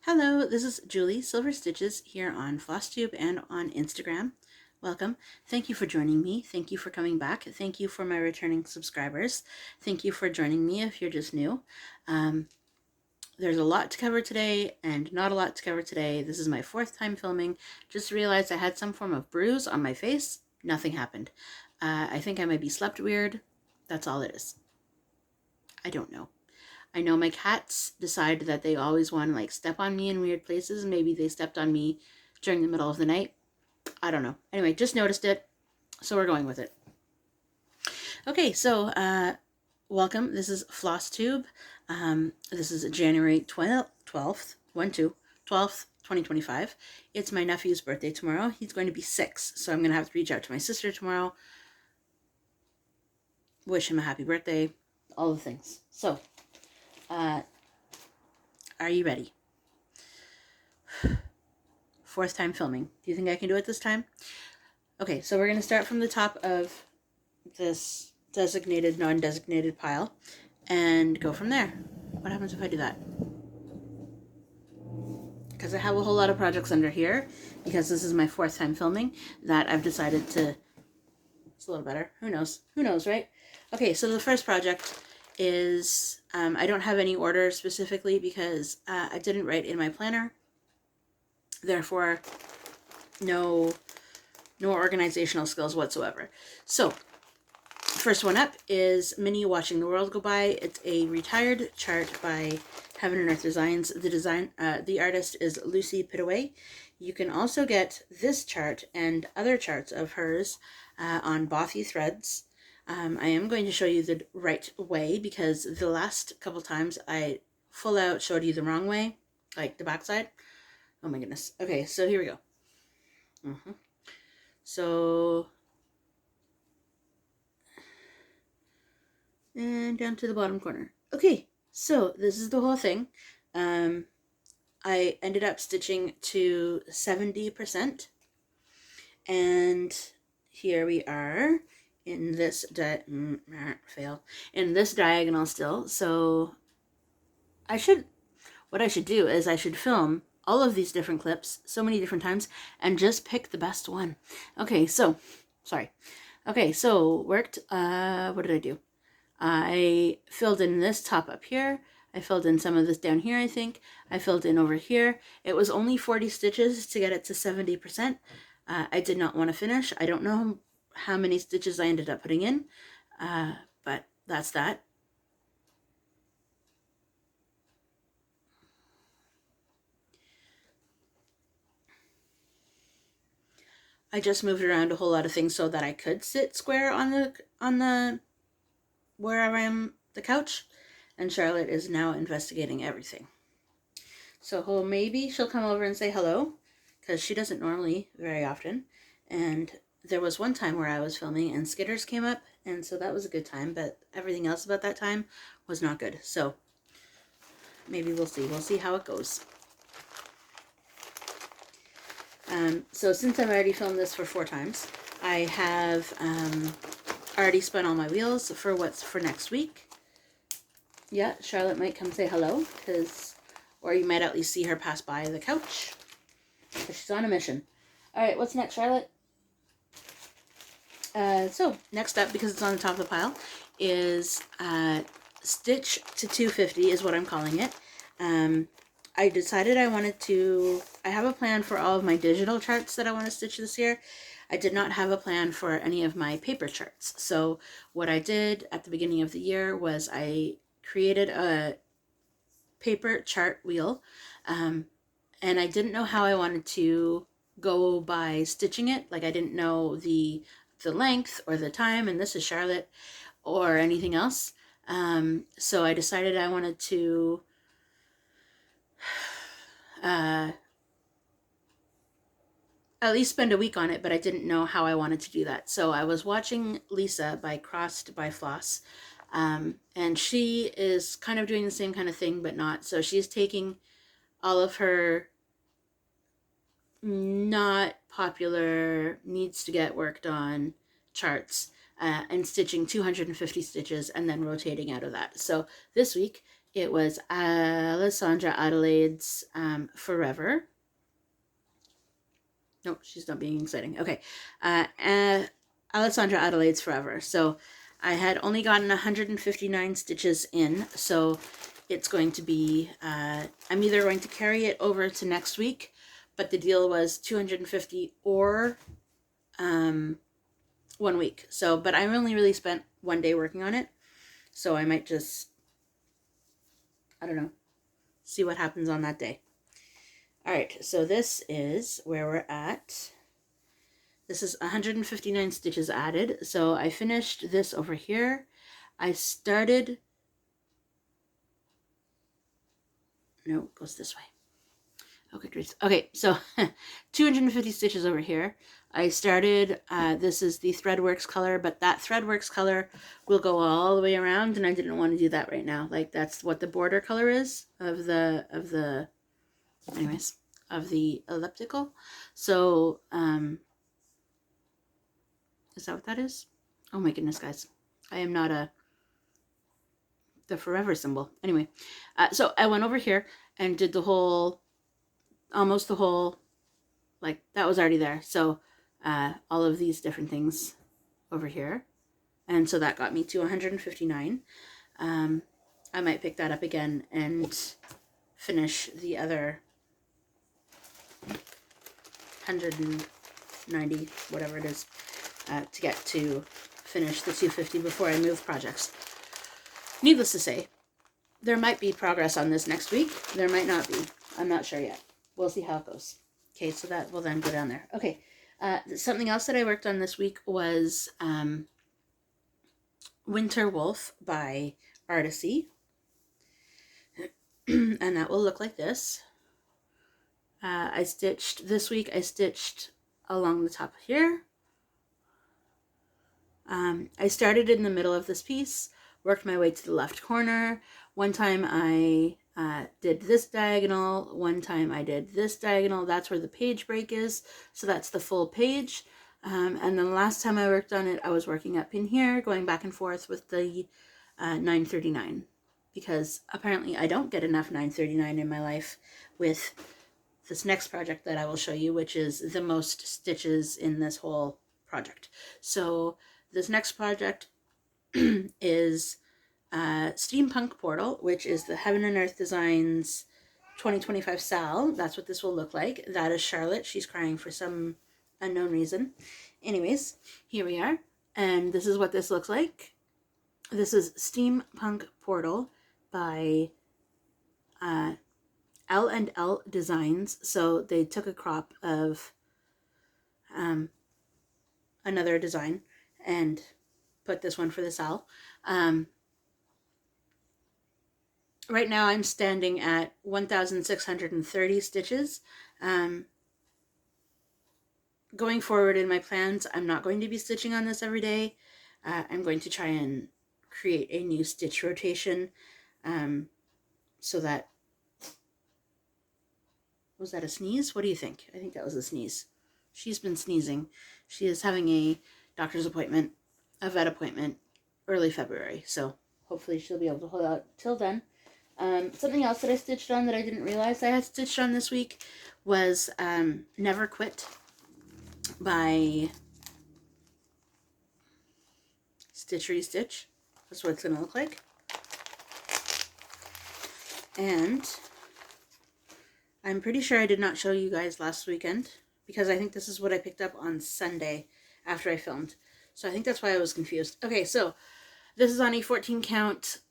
Hello, this is Julie Silver Stitches here on FlossTube and on Instagram. Welcome. Thank you for joining me. Thank you for coming back. Thank you for my returning subscribers. Thank you for joining me if you're just new. There's a lot to cover today and not a lot to cover today. This is my fourth time filming. Just realized I had some form of bruise on my face. Nothing happened. I think I maybe slept weird. That's all it is. I don't know. I know my cats decide that they always want to like step on me in weird places. Maybe they stepped on me during the middle of the night. I don't know. Anyway, just noticed it, so we're going with it. Okay, so welcome. This is FlossTube. This is January 12th, 2025. It's my nephew's birthday tomorrow. He's going to be 6, so I'm going to have to reach out to my sister tomorrow. Wish him a happy birthday. All the things. So, are you ready? Fourth time filming. Do you think I can do it this time? Okay, so we're going to start from the top of this designated, non-designated pile and go from there. What happens if I do that? Because I have a whole lot of projects under here, because this is my fourth time filming, that I've decided to... It's a little better. Who knows? Who knows, right? Okay, so the first project is... I don't have any order specifically because I didn't write in my planner. Therefore, no organizational skills whatsoever. So, first one up is Minnie Watching the World Go By. It's a retired chart by Heaven and Earth Designs. The artist is Lucy Pitaway. You can also get this chart and other charts of hers on Bothy Threads. I am going to show you the right way because the last couple times I full out showed you the wrong way, like the backside. Oh my goodness. Okay, so here we go. So, and down to the bottom corner. Okay, so this is the whole thing. I ended up stitching to 70%. And here we are in this in this diagonal still. So what I should do is I should film all of these different clips so many different times and just pick the best one. Okay, so sorry. Okay, so worked. What did I do? I filled in this top up here. I filled in some of this down here, I think. I filled in over here. It was only 40 stitches to get it to 70%. I did not want to finish. I don't know how many stitches I ended up putting in, but that's that. I just moved around a whole lot of things so that I could sit square on the where I am, the couch, and Charlotte is now investigating everything. So maybe she'll come over and say hello, because she doesn't normally very often. And there was one time where I was filming and Skitters came up, and so that was a good time, but everything else about that time was not good. So maybe we'll see. We'll see how it goes. So since I've already filmed this for 4 times, I have already spun all my wheels for what's for next week. Yeah, Charlotte might come say hello, or you might at least see her pass by the couch, because she's on a mission. All right, what's next, Charlotte? So next up, because it's on the top of the pile, is Stitch to 250 is what I'm calling it. I decided I have a plan for all of my digital charts that I want to stitch this year. I did not have a plan for any of my paper charts. So what I did at the beginning of the year was I created a paper chart wheel, and I didn't know how I wanted to go by stitching it. Like I didn't know the length or the time, and this is Charlotte, or anything else. So I decided I wanted to at least spend a week on it, but I didn't know how I wanted to do that. So I was watching Lisa by Crossed by Floss, and she is kind of doing the same kind of thing, but not. So she's taking all of her not popular, needs to get worked on charts and stitching 250 stitches and then rotating out of that. So this week It was Alessandra Adelaide's Forever. Nope, she's not being exciting. Okay. Alessandra Adelaide's Forever. So I had only gotten 159 stitches in, so it's going to be, I'm either going to carry it over to next week, but the deal was 250 or 1 week. So, but I only really spent 1 day working on it, so I might just, I don't know, see what happens on that day. All right, so this is where we're at. This is 159 stitches added. So I finished this over here. I started, no, it goes this way. Okay, so 250 stitches over here. I started, this is the Threadworks color, but that Threadworks color will go all the way around, and I didn't want to do that right now. Like, that's what the border color is of the elliptical. So, is that what that is? Oh my goodness, guys. I am not the forever symbol. Anyway, so I went over here and did the whole, almost the whole, like, that was already there. So all of these different things over here. And so that got me to 159. I might pick that up again and finish the other 190, whatever it is, to get to finish the 250 before I move projects. Needless to say, there might be progress on this next week. There might not be. I'm not sure yet. We'll see how it goes. Okay, so that will then go down there. Okay, something else that I worked on this week was Winter Wolf by Artisy. And that will look like this. I stitched, this week I stitched along the top here. I started in the middle of this piece, worked my way to the left corner. One time I did this diagonal, one time I did this diagonal. That's where the page break is, so that's the full page. And then the last time I worked on it, I was working up in here, going back and forth with the 939, because apparently I don't get enough 939 in my life with this next project that I will show you, which is the most stitches in this whole project. So this next project is Steampunk Portal, which is the Heaven and Earth Designs 2025 Sal. That's what this will look like. That is Charlotte. She's crying for some unknown reason. Anyways, here we are. And this is what this looks like. This is Steampunk Portal by L&L Designs. So they took a crop of another design and put this one for the Sal. Right now I'm standing at 1,630 stitches. Going forward in my plans, I'm not going to be stitching on this every day. I'm going to try and create a new stitch rotation so that, was that a sneeze? What do you think? I think that was a sneeze. She's been sneezing. She is having a doctor's appointment, a vet appointment, early February. So hopefully she'll be able to hold out till then. Something else that I stitched on that I didn't realize I had stitched on this week was Never Quit by Stitchery Stitch. That's what it's going to look like. And I'm pretty sure I did not show you guys last weekend, because I think this is what I picked up on Sunday after I filmed. So I think that's why I was confused. Okay, so this is on a 14 count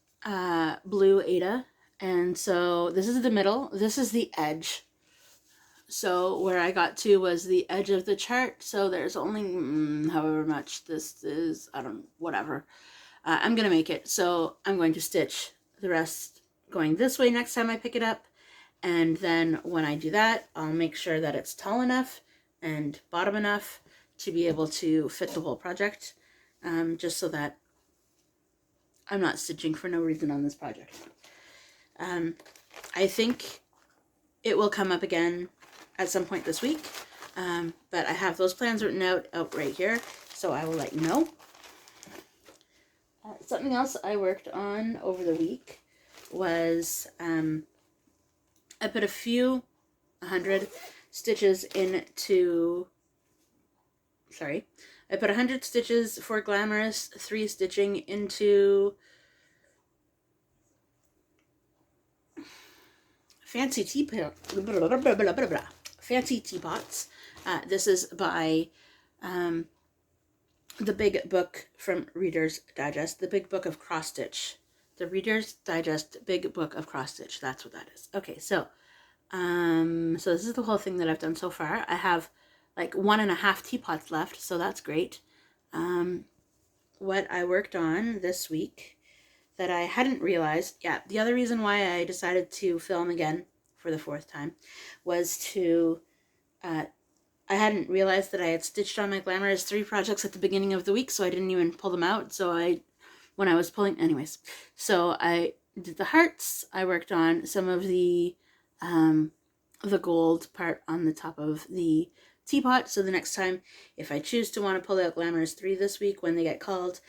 blue Aida. And so this is the middle. This is the edge. So where I got to was the edge of the chart. So there's only however much this is. I don't, whatever. I'm going to make it. So I'm going to stitch the rest going this way next time I pick it up. And then when I do that, I'll make sure that it's tall enough and bottom enough to be able to fit the whole project. Just so that I'm not stitching for no reason on this project. I think it will come up again at some point this week, but I have those plans written out right here, so I will let you know. Something else I worked on over the week was I put a few 100 stitches into, sorry, I put 100 stitches for glamorous 3 stitching into fancy fancy teapots. This is by the Big Book from Reader's Digest, the Big Book of Cross Stitch. The Reader's Digest Big Book of Cross Stitch. That's what that is. Okay, so so this is the whole thing that I've done so far. I have like 1.5 teapots left, so that's great. What I worked on this week that I hadn't realized, yeah, the other reason why I decided to film again for the 4th time was to, I hadn't realized that I had stitched on my Glamorous 3 projects at the beginning of the week, so I didn't even pull them out. So when I was pulling, anyways, so I did the hearts. I worked on some of the gold part on the top of the teapot. So the next time, if I choose to want to pull out Glamorous 3 this week when they get called,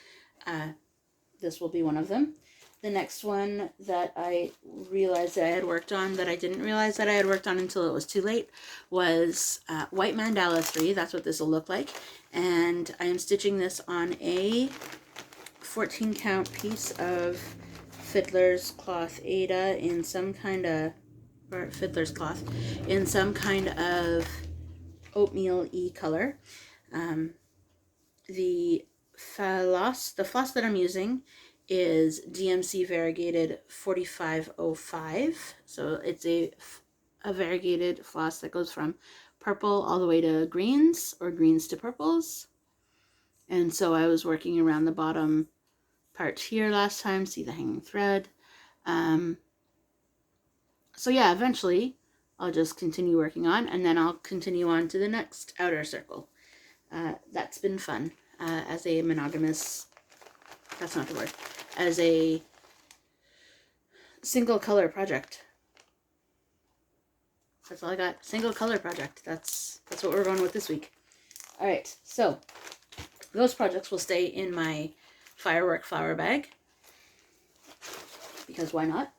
this will be one of them. The next one that I realized that I had worked on that I didn't realize that I had worked on until it was too late was White Mandala 3. That's what this will look like. And I am stitching this on a 14 count piece of Fiddler's Cloth Ada in some kind of, or Fiddler's Cloth, in some kind of oatmeal-y color. The floss that I'm using is DMC variegated 4505. So it's a variegated floss that goes from purple all the way to greens, or greens to purples. And so I was working around the bottom part here last time. See the hanging thread. So yeah, eventually I'll just continue working on, and then I'll continue on to the next outer circle. That's been fun as a monogamous, that's not the word, as a single color project. That's all I got. Single color project. That's what we're going with this week. All right, so those projects will stay in my firework flower bag, because why not?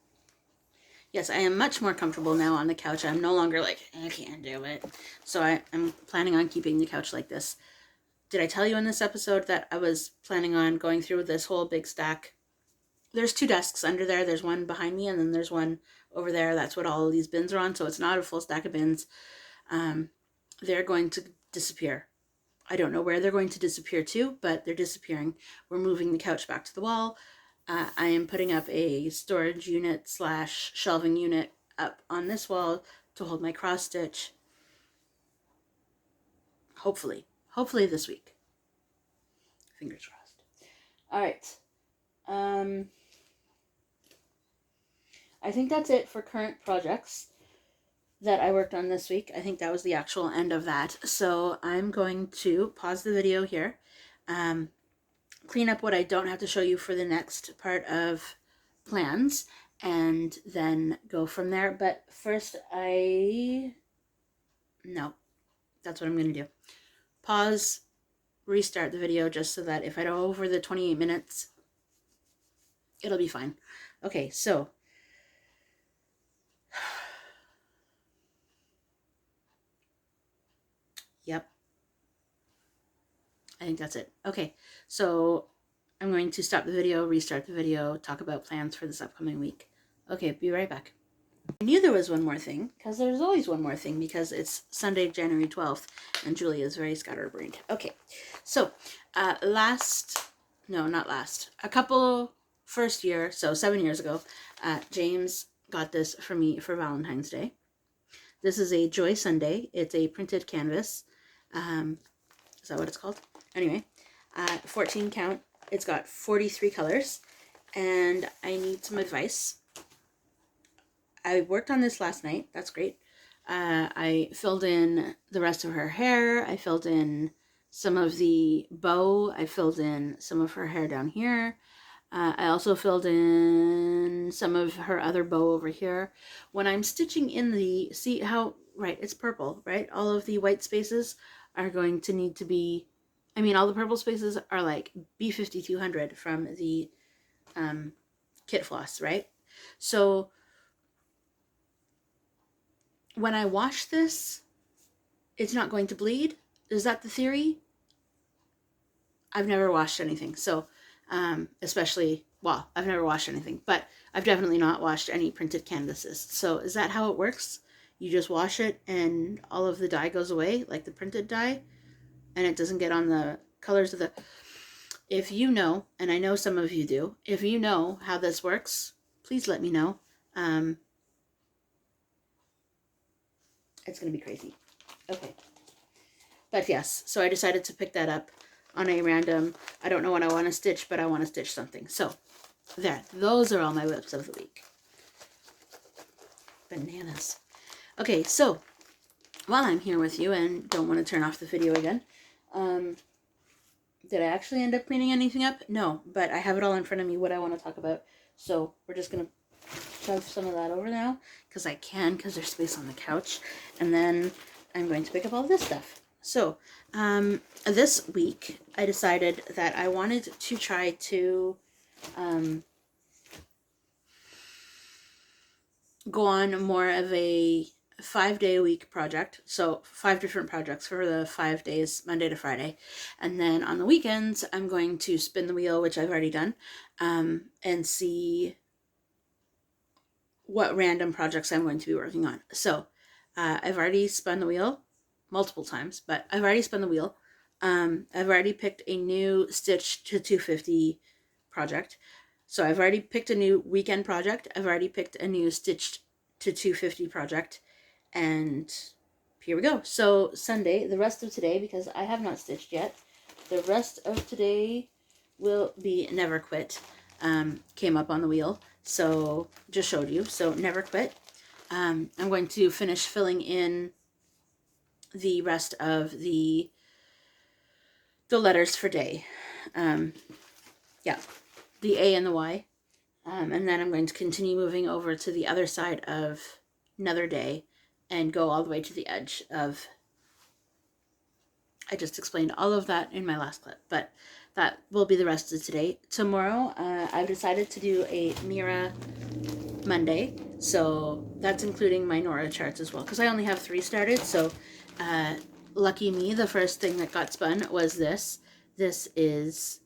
Yes, I am much more comfortable now on the couch. I'm no longer like, I can't do it. So I'm planning on keeping the couch like this. Did I tell you in this episode that I was planning on going through this whole big stack? There's 2 desks under there. There's one behind me, and then there's one over there. That's what all of these bins are on. So it's not a full stack of bins. They're going to disappear. I don't know where they're going to disappear to, but they're disappearing. We're moving the couch back to the wall. I am putting up a storage unit / shelving unit up on this wall to hold my cross stitch. Hopefully this week. Fingers crossed. All right. I think that's it for current projects that I worked on this week. I think that was the actual end of that. So I'm going to pause the video here. Clean up what I don't have to show you for the next part of plans, and then go from there. But first no, that's what I'm going to do. Pause, restart the video, just so that if I go over the 28 minutes, it'll be fine. Okay, so yep. I think that's it. Okay, so I'm going to stop the video, restart the video, talk about plans for this upcoming week. Okay, be right back. I knew there was one more thing, because there's always one more thing, because it's Sunday, January 12th, and Julie is very scatterbrained. Okay, so a couple first year, so 7 years ago, James got this for me for Valentine's Day. This is a Joy Sunday. It's a printed canvas. Is that what it's called? Anyway, 14 count. It's got 43 colors, and I need some advice. I worked on this last night. That's great. I filled in the rest of her hair. I filled in some of the bow. I filled in some of her hair down here. I also filled in some of her other bow over here. When I'm stitching in the, see how, right, it's purple, right? All of the white spaces are going to need to be, I mean, all the purple spaces are like B5200 from the kit floss, right? So when I wash this, it's not going to bleed. Is that the theory? I've never washed anything. So, especially, well, I've never washed anything, but I've definitely not washed any printed canvases. So is that how it works? You just wash it and all of the dye goes away, like the printed dye, and it doesn't get on the colors of the... If you know, and I know some of you do, if you know how this works, please let me know. It's going to be crazy. Okay. But yes, so I decided to pick that up on a random, I don't know what I want to stitch, but I want to stitch something. So there, those are all my WIPs of the week. Bananas. Okay, so while I'm here with you and don't want to turn off the video again, did I actually end up cleaning anything up? No, but I have it all in front of me what I want to talk about. So we're just going to shove some of that over now because I can, because there's space on the couch. And then I'm going to pick up all this stuff. So this week I decided that I wanted to try to go on more of a 5-day-a-week project. So 5 different projects for the 5 days, Monday to Friday. And then on the weekends, I'm going to spin the wheel, which I've already done, and see what random projects I'm going to be working on. So I've already spun the wheel multiple times, but I've already spun the wheel. I've already picked a new Stitch to 250 project. So I've already picked a new weekend project. I've already picked a new Stitched to 250 project. And here we go. So Sunday, the rest of today, because I have not stitched yet, the rest of today will be Never Quit. Came up on the wheel, so just showed you. So Never Quit. I'm going to finish filling in the rest of the letters for day. Yeah, the A and the Y. And then I'm going to continue moving over to the other side of Another Day and go all the way to the edge of... I just explained all of that in my last clip, but that will be the rest of today. Tomorrow, I've decided to do a Mira Monday, so that's including my Nora charts as well, because I only have 3 started, so lucky me, the first thing that got spun was this. This is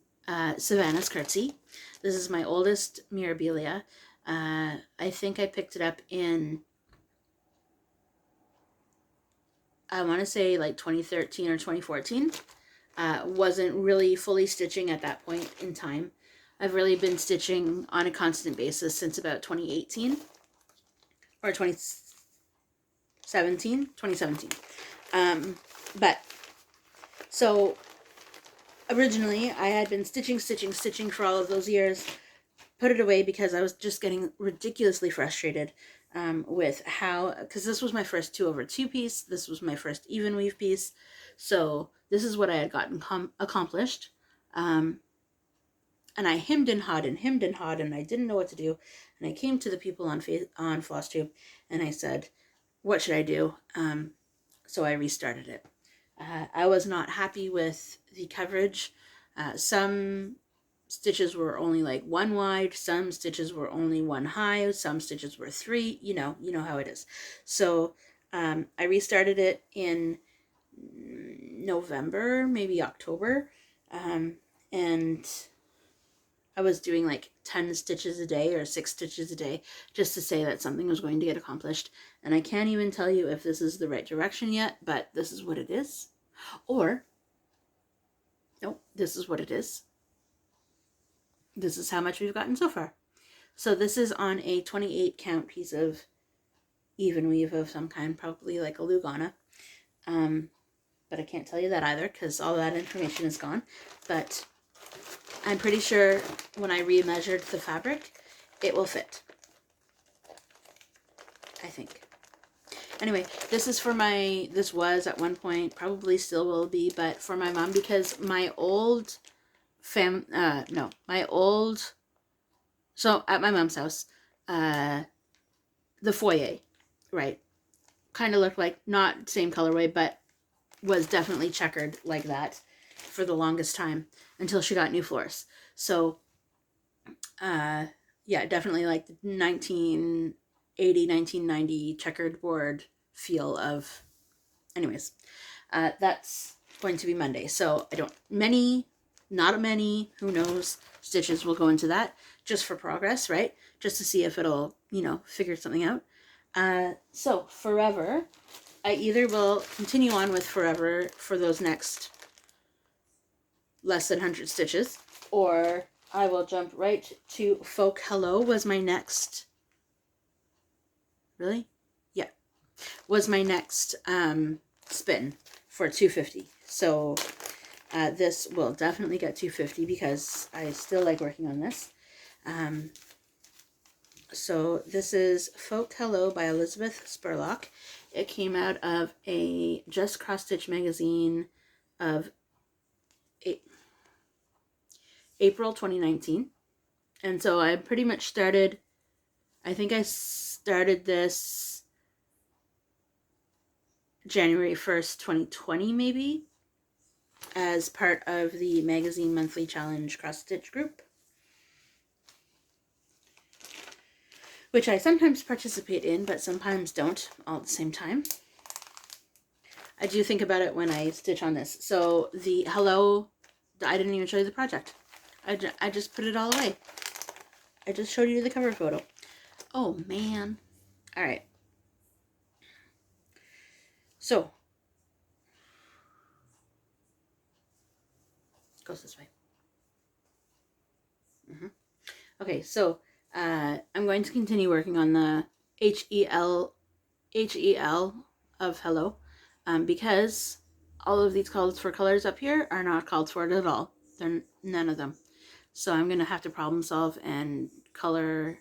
Savannah's Curtsy. This is my oldest Mirabilia. I think I picked it up in... I want to say like 2013 or 2014. Wasn't really fully stitching at that point in time. I've really been stitching on a constant basis since about 2018 or 2017. But so originally I had been stitching for all of those years, put it away because I was just getting ridiculously frustrated with how, because this was my first 2/2 piece, this was my first even weave piece, so this is what I had gotten accomplished, and I hemmed and hawed and I didn't know what to do, and I came to the people on FlossTube and I said, what should I do? So I restarted it. I was not happy with the coverage. Some stitches were only like 1 wide, some stitches were only 1 high, some stitches were 3, you know how it is. So I restarted it in November, maybe October, and I was doing like 10 stitches a day or 6 stitches a day just to say that something was going to get accomplished. And I can't even tell you if this is the right direction yet, but this is what it is. Or, nope, this is what it is. This is how much we've gotten so far. So this is on a 28 count piece of even weave of some kind, probably like a Lugana. But I can't tell you that either because all that information is gone. But I'm pretty sure when I remeasured the fabric, it will fit. I think. Anyway, this is for my, this was at one point, probably still will be, but for my mom, because my old so at my mom's house, the foyer, right, kind of looked like, not same colorway, but was definitely checkered like that for the longest time until she got new floors. So yeah, definitely like the 1980, 1990 checkered board feel of, anyways, that's going to be Monday. So I don't, not many, who knows, stitches will go into that just for progress, right? Just to see if it'll, figure something out. So Forever, I either will continue on with Forever for those next less than 100 stitches, or I will jump right to Folk Hello was my next, really? Yeah, was my next spin for 250. So this will definitely get 250 because I still like working on this. So this is Folk Hello by Elizabeth Spurlock. It came out of a Just Cross Stitch magazine of April 2019. And so I pretty much started, I think I started this January 1st, 2020 maybe, as part of the magazine monthly challenge cross stitch group, which I sometimes participate in, but sometimes don't all at the same time. I do think about it when I stitch on this. So the Hello, I didn't even show you the project. I just put it all away. I just showed you the cover photo. Oh, man. All right. So, it goes this way. Okay, so I'm going to continue working on the H-E-L of Hello, because all of these calls for colors up here are not called for it at all. They're none of them. So I'm going to have to problem solve and color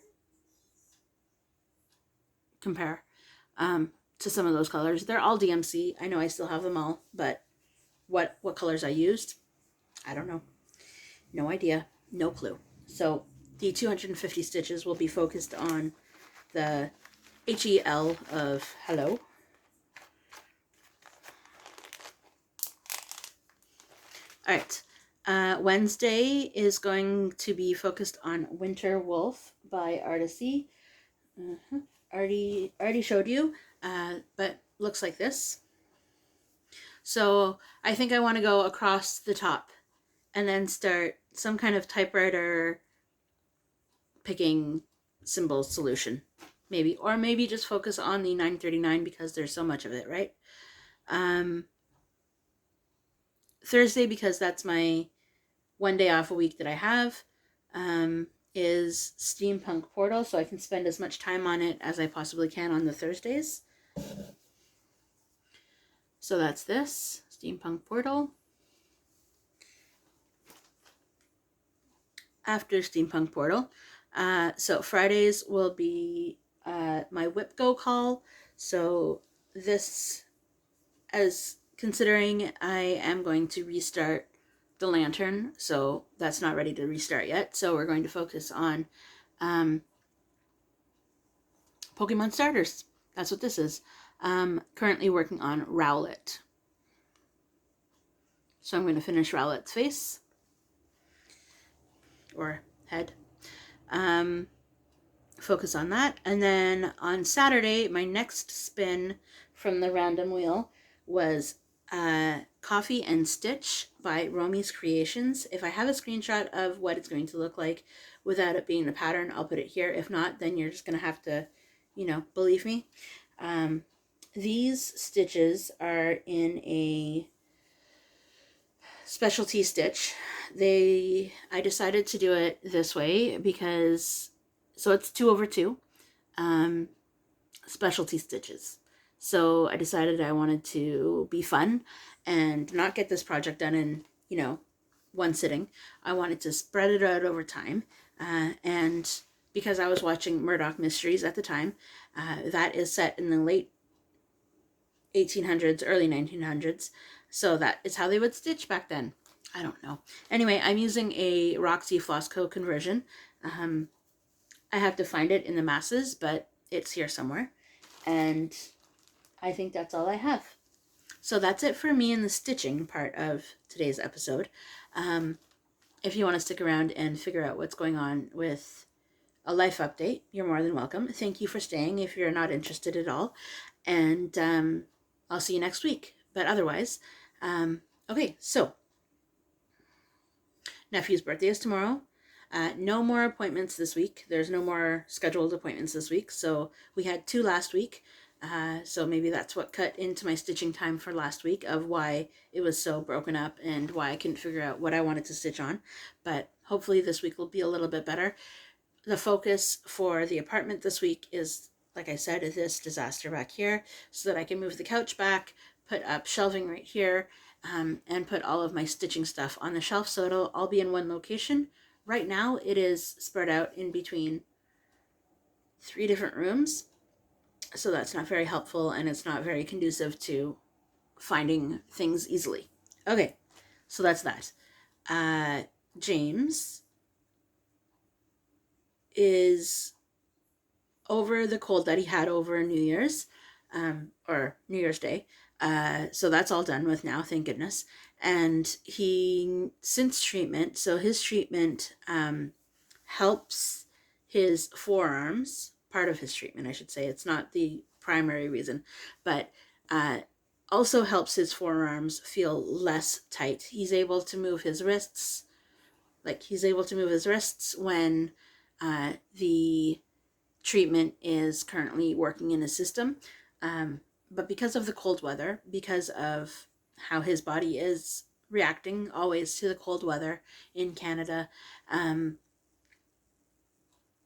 compare to some of those colors. They're all DMC. I know I still have them all, but what colors I used, I don't know. No idea. No clue. So the 250 stitches will be focused on the HEL of Hello. All right. Wednesday is going to be focused on Winter Wolf by Artisy. Already showed you, but looks like this. So I think I want to go across the top and then start some kind of typewriter picking symbols solution, maybe, or maybe just focus on the 939 because there's so much of it, right? Thursday, because that's my one day off a week that I have, is Steampunk Portal, so I can spend as much time on it as I possibly can on the Thursdays. So that's this, Steampunk Portal. After Steampunk Portal, so Fridays will be my WIP Go call. So this, as considering I am going to restart the lantern, so that's not ready to restart yet. So we're going to focus on Pokemon starters. That's what this is. Currently working on Rowlet. So I'm going to finish Rowlet's face or head. Focus on that. And then on Saturday, my next spin from the random wheel was Coffee and Stitch by Romy's Creations. If I have a screenshot of what it's going to look like without it being the pattern, I'll put it here. If not, then you're just going to have to, believe me. These stitches are in a specialty stitch. I decided to do it this way because, so it's 2/2 specialty stitches. So I decided I wanted to be fun and not get this project done in, one sitting. I wanted to spread it out over time. And because I was watching Murdoch Mysteries at the time, that is set in the late 1800s, early 1900s. So that is how they would stitch back then. I don't know. Anyway, I'm using a Roxy Flossco conversion. I have to find it in the masses, but it's here somewhere. And I think that's all I have. So that's it for me in the stitching part of today's episode. If you want to stick around and figure out what's going on with a life update, you're more than welcome. Thank you for staying if you're not interested at all. And I'll see you next week. But otherwise, okay, so nephew's birthday is tomorrow. No more appointments this week. There's no more scheduled appointments this week. So we had 2 last week. So maybe that's what cut into my stitching time for last week, of why it was so broken up and why I couldn't figure out what I wanted to stitch on. But hopefully this week will be a little bit better. The focus for the apartment this week is, like I said, is this disaster back here, so that I can move the couch back, put up shelving right here, and put all of my stitching stuff on the shelf, so it'll all be in one location. Right now it is spread out in between 3 different rooms, so that's not very helpful, and it's not very conducive to finding things easily. Okay, so that's that. James is over the cold that he had over New Year's, or New Year's Day. So that's all done with now, thank goodness. And he, since treatment, so his treatment helps his forearms, part of his treatment, I should say. It's not the primary reason, but also helps his forearms feel less tight. He's able to move his wrists, when the treatment is currently working in his system. But because of the cold weather, because of how his body is reacting always to the cold weather in Canada,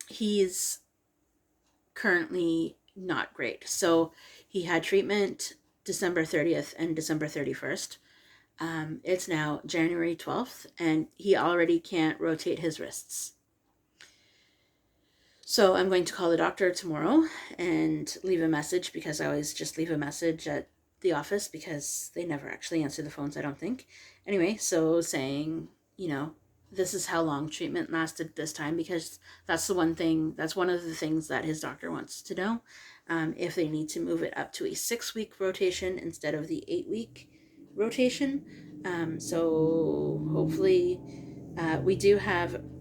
he's currently not great. So he had treatment December 30th and December 31st. It's now January 12th, and he already can't rotate his wrists. So I'm going to call the doctor tomorrow and leave a message, because I always just leave a message at the office because they never actually answer the phones, I don't think. Anyway, so saying, this is how long treatment lasted this time, because that's one of the things that his doctor wants to know. If they need to move it up to a 6-week rotation instead of the 8-week rotation. So hopefully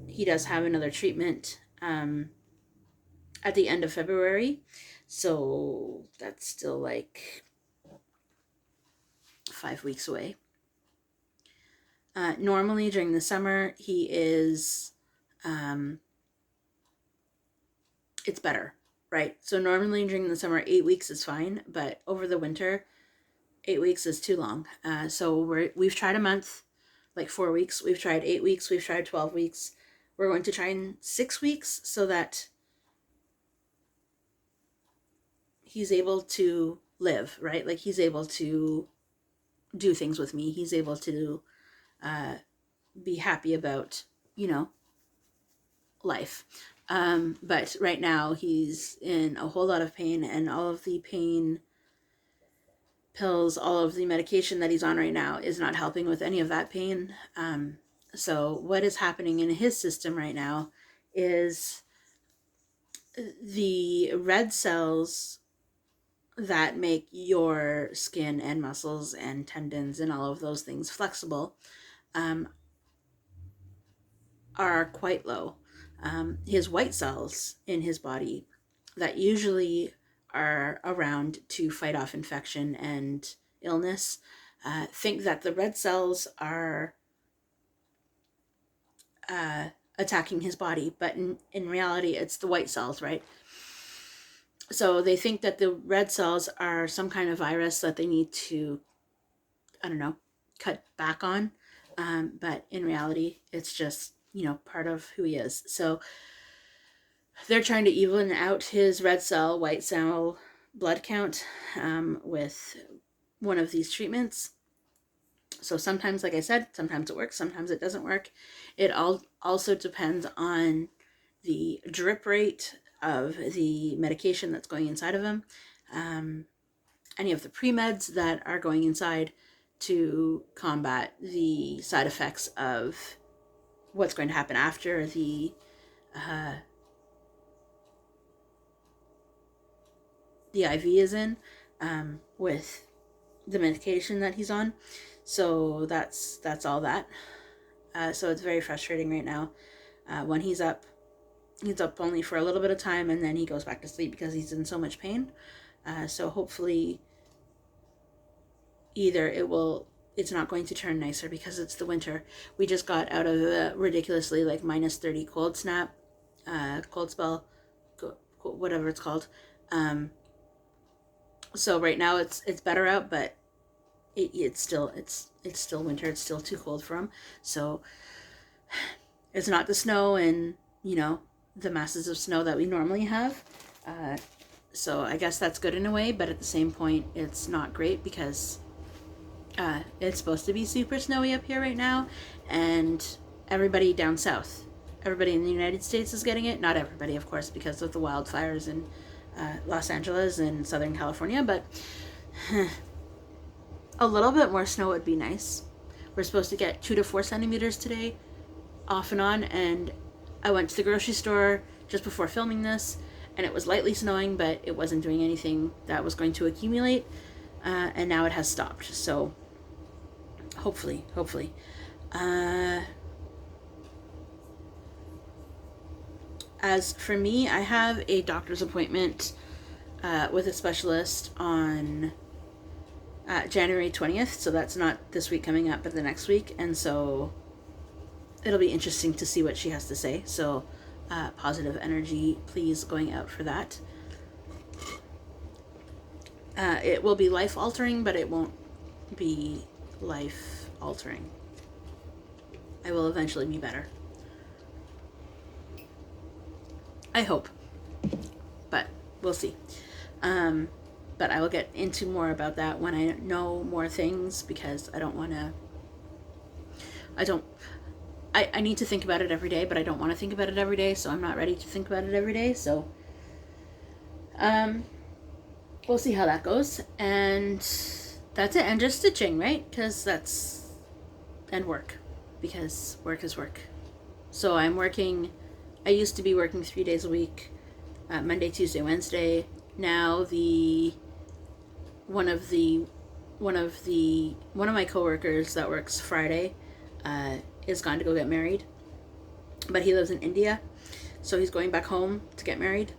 he does have another treatment at the end of February. So that's still like 5 weeks away. Normally during the summer, he is, it's better, right? So normally during the summer, 8 weeks is fine, but over the winter, 8 weeks is too long. So we've tried a month, like 4 weeks. We've tried 8 weeks. We've tried 12 weeks. We're going to try in 6 weeks, so that he's able to live, right? Like, he's able to do things with me. He's able to be happy about, life. But right now he's in a whole lot of pain, and all of the pain pills, all of the medication that he's on right now is not helping with any of that pain. So what is happening in his system right now is the red cells that make your skin and muscles and tendons and all of those things flexible are quite low. His white cells in his body that usually are around to fight off infection and illness think that the red cells are attacking his body, but in reality it's the white cells, right? So they think that the red cells are some kind of virus that they need to, cut back on. But in reality, it's just, part of who he is. So they're trying to even out his red cell, white cell blood count with one of these treatments. So sometimes, like I said, sometimes it works, sometimes it doesn't work. It also depends on the drip rate of the medication that's going inside of him, any of the pre-meds that are going inside to combat the side effects of what's going to happen after the IV is in, with the medication that he's on. So that's all that. So it's very frustrating right now. When he's up, He's up only for a little bit of time, and then he goes back to sleep because he's in so much pain. So hopefully either it's not going to turn nicer because it's the winter. We just got out of a ridiculously like minus 30 cold snap, cold spell, whatever it's called. So right now it's better out, but it's still winter. It's still too cold for him. So it's not the snow and, you know, the masses of snow that we normally have. So I guess that's good in a way, but at the same point, it's not great because it's supposed to be super snowy up here right now, and everybody down south, everybody in the United States is getting it. Not everybody, of course, because of the wildfires in Los Angeles and Southern California, but a little bit more snow would be nice. We're supposed to get 2 to 4 centimeters today, off and on, and I went to the grocery store just before filming this, and it was lightly snowing, but it wasn't doing anything that was going to accumulate, and now it has stopped. So hopefully. As for me, I have a doctor's appointment with a specialist on January 20th, so that's not this week coming up, but the next week, and so it'll be interesting to see what she has to say. So positive energy, please, going out for that. It will be life-altering, but it won't be life-altering. I will eventually be better. I hope. But we'll see. But I will get into more about that when I know more things, because I don't want to... I need to think about it every day, but I don't want to think about it every day, so I'm not ready to think about it every day, so we'll see how that goes. And that's it. And just stitching, right? Because that's... and work. Because work is work. So I'm working... I used to be working 3 days a week, Monday, Tuesday, Wednesday. Now one of my coworkers that works Friday is gone to go get married, but he lives in India, so he's going back home to get married.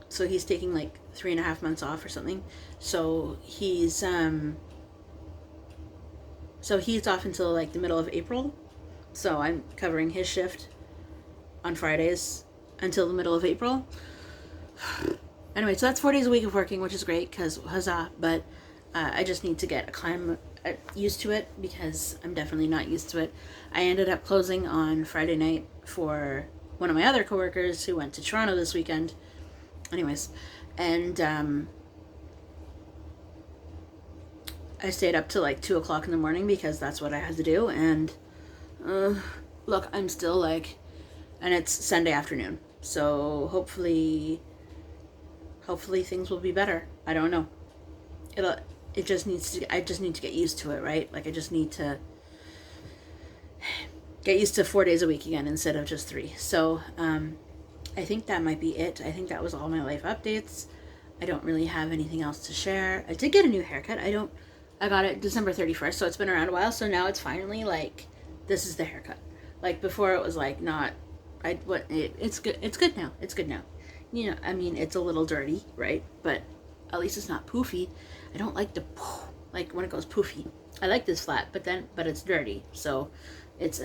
So he's taking like 3.5 months off or something. So he's off until like the middle of April. So I'm covering his shift on Fridays until the middle of April. Anyway, so that's 4 days a week of working, which is great, because huzzah. But I just need to get used to it, because I'm definitely not used to it. I ended up closing on Friday night for one of my other coworkers who went to Toronto this weekend. Anyways, and I stayed up till like 2 o'clock in the morning because that's what I had to do. And look, I'm still like, and it's Sunday afternoon, so hopefully things will be better. I don't know. I just need to get used to it, right? Like, I just need to get used to 4 days a week again instead of just 3. So I think that might be it. I think that was all my life updates. I don't really have anything else to share. I did get a new haircut. I got it December 31st, so it's been around a while. So now it's finally like, this is the haircut. Like, before it was like not. It's good. It's good now. It's good now. You know, I mean, it's a little dirty, right? But at least it's not poofy. I don't like like when it goes poofy. I like this flat, but it's dirty. So it's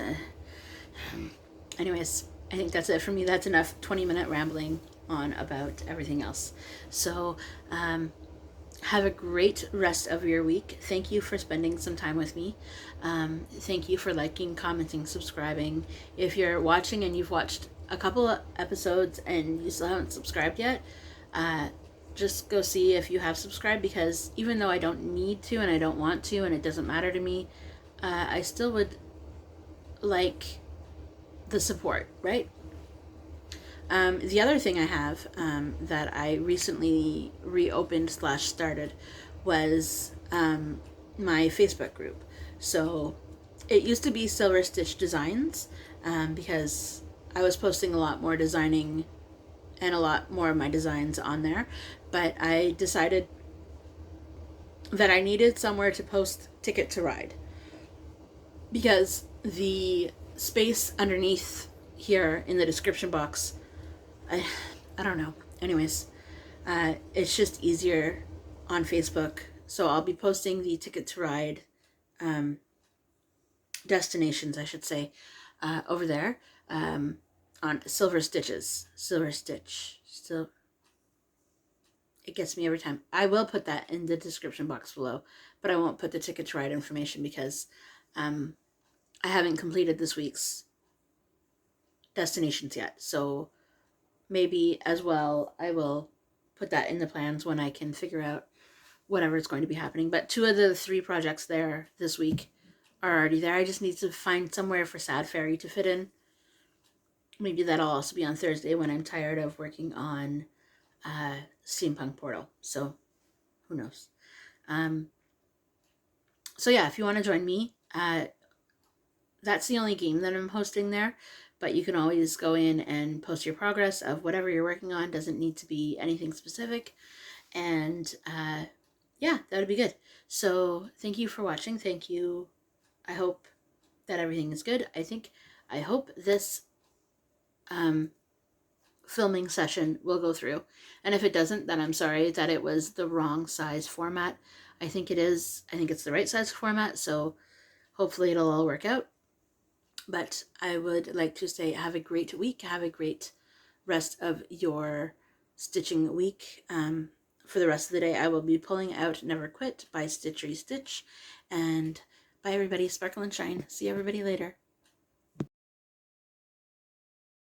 anyways, I think that's it for me. That's enough 20-minute rambling on about everything else. So have a great rest of your week. Thank you for spending some time with me. Thank you for liking, commenting, subscribing. If you're watching and you've watched a couple of episodes and you still haven't subscribed yet, just go see if you have subscribed, because even though I don't need to and I don't want to and it doesn't matter to me, I still would like the support, right? The other thing I have that I recently reopened / started was my Facebook group. So it used to be Silver Stitch Designs, because I was posting a lot more designing and a lot more of my designs on there, but I decided that I needed somewhere to post Ticket to Ride, because the space underneath here in the description box I don't know. Anyways, it's just easier on Facebook. So I'll be posting the Ticket to Ride destinations, I should say, over there on Silver Stitches. Silver Stitch. Still, it gets me every time. I will put that in the description box below, but I won't put the Ticket to Ride information because I haven't completed this week's destinations yet. So maybe as well I will put that in the plans when I can figure out whatever is going to be happening. But 2 of the 3 projects there this week are already there. I just need to find somewhere for Sad Fairy to fit in. Maybe that'll also be on Thursday when I'm tired of working on Steampunk Portal. So who knows? So yeah, if you want to join me, that's the only game that I'm hosting there. But you can always go in and post your progress of whatever you're working on. Doesn't need to be anything specific. And yeah, that would be good. So thank you for watching. Thank you. I hope that everything is good. I hope this filming session will go through. And if it doesn't, then I'm sorry that it was the wrong size format. I think it is. I think it's the right size format. So hopefully it'll all work out. But I would like to say have a great week. Have a great rest of your stitching week. For the rest of the day, I will be pulling out Never Quit by Stitchery Stitch. And bye, everybody. Sparkle and shine. See everybody later.